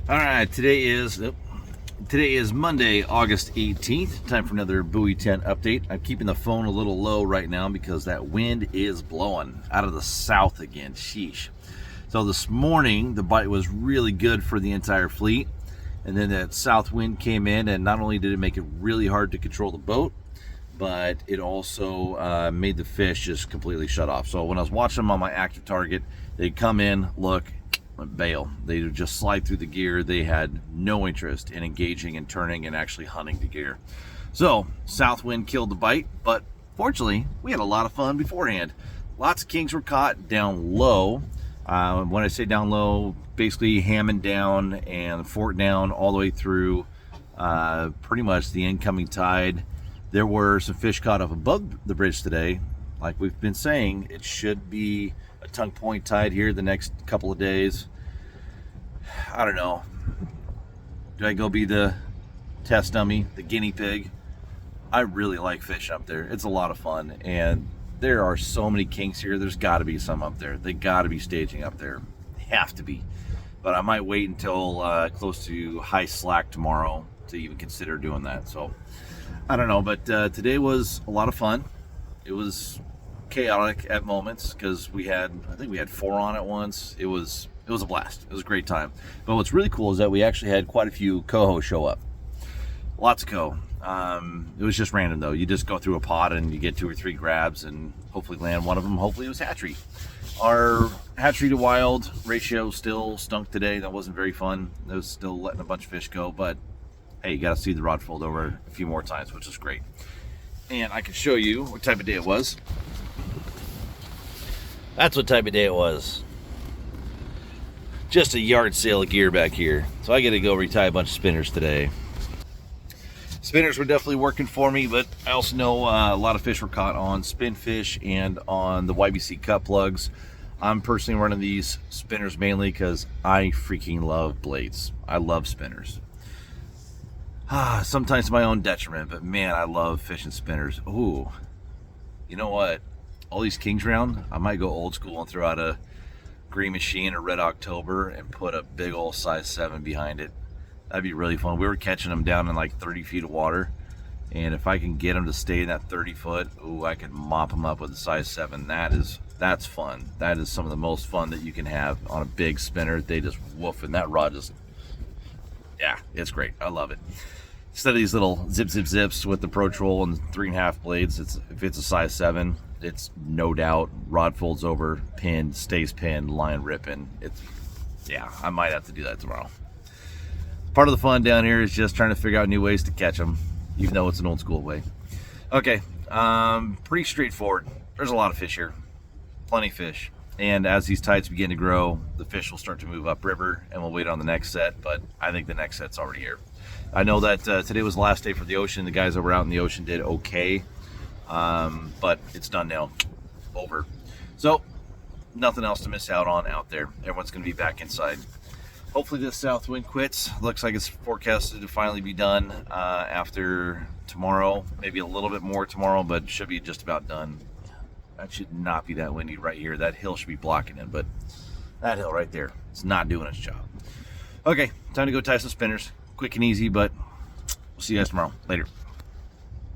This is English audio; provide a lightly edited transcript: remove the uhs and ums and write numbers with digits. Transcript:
All right, today is Monday, August 18th. Time for another Buoy 10 update. I'm keeping the phone a little low right now because that wind is blowing out of the south again. Sheesh. So this morning, the bite was really good for the entire fleet. And then that south wind came in, and not only did it make it really hard to control the boat, but it also made the fish just completely shut off. So when I was watching them on my active target, they'd come in, look, bail. They would just slide through the gear. They had no interest in engaging and turning and actually hunting the gear. So south wind killed the bite, but fortunately we had a lot of fun beforehand. Lots of kings were caught down low. When I say down low, basically Hammond down and Fort down all the way through pretty much the incoming tide. There were some fish caught up above the bridge today. Like we've been saying, it should be a tongue point tide here the next couple of days. I don't know. Do I go be the test dummy, the guinea pig? I really like fishing up there. It's a lot of fun, and there are so many kinks here. There's got to be some up there. They got to be staging up there. Have to be. But I might wait until close to high slack tomorrow to even consider doing that. So I don't know, but today was a lot of fun. It was chaotic at moments because I think we had 4 on at once. It was a blast. It was a great time. But what's really cool is that we actually had quite a few coho show up. Lots of coho. It was just random though. You just go through a pod and you get 2 or 3 grabs and hopefully land one of them. Hopefully it was hatchery. Our hatchery to wild ratio still stunk today. That wasn't very fun. It was still letting a bunch of fish go, but hey, you got to see the rod fold over a few more times, which is great. And I can show you what type of day it was. That's what type of day it was. Just a yard sale of gear back here. So I get to go retie a bunch of spinners today. Spinners were definitely working for me, but I also know a lot of fish were caught on spin fish and on the YBC cut plugs. I'm personally running these spinners mainly because I freaking love blades. I love spinners. Sometimes to my own detriment, but man, I love fishing spinners. Ooh, you know what? All these kings round, I might go old school and throw out a Green Machine or Red October and put a big old size 7 behind it. That'd be really fun. We were catching them down in like 30 feet of water, and if I can get them to stay in that 30 foot, ooh, I could mop them up with a size 7. That's fun. That is some of the most fun that you can have on a big spinner. They just woof, and that rod just, yeah, it's great. I love it. Instead of these little zips with the Pro Troll and 3.5 blades, if it's a size 7, it's no doubt rod folds over, pinned, stays pinned, line ripping. Yeah, I might have to do that tomorrow. Part of the fun down here is just trying to figure out new ways to catch them, even though it's an old school way. Okay, pretty straightforward. There's a lot of fish here, plenty of fish. And as these tides begin to grow, the fish will start to move upriver, and we'll wait on the next set, but I think the next set's already here. I know that today was the last day for the ocean. The guys that were out in the ocean did okay, but it's done now. Over. So, nothing else to miss out on out there. Everyone's going to be back inside. Hopefully this south wind quits. Looks like it's forecasted to finally be done after tomorrow. Maybe a little bit more tomorrow, but should be just about done. That should not be that windy right here. That hill should be blocking it, but that hill right there, it's not doing its job. Okay, time to go tie some spinners. Quick and easy, but we'll see you guys tomorrow. Later.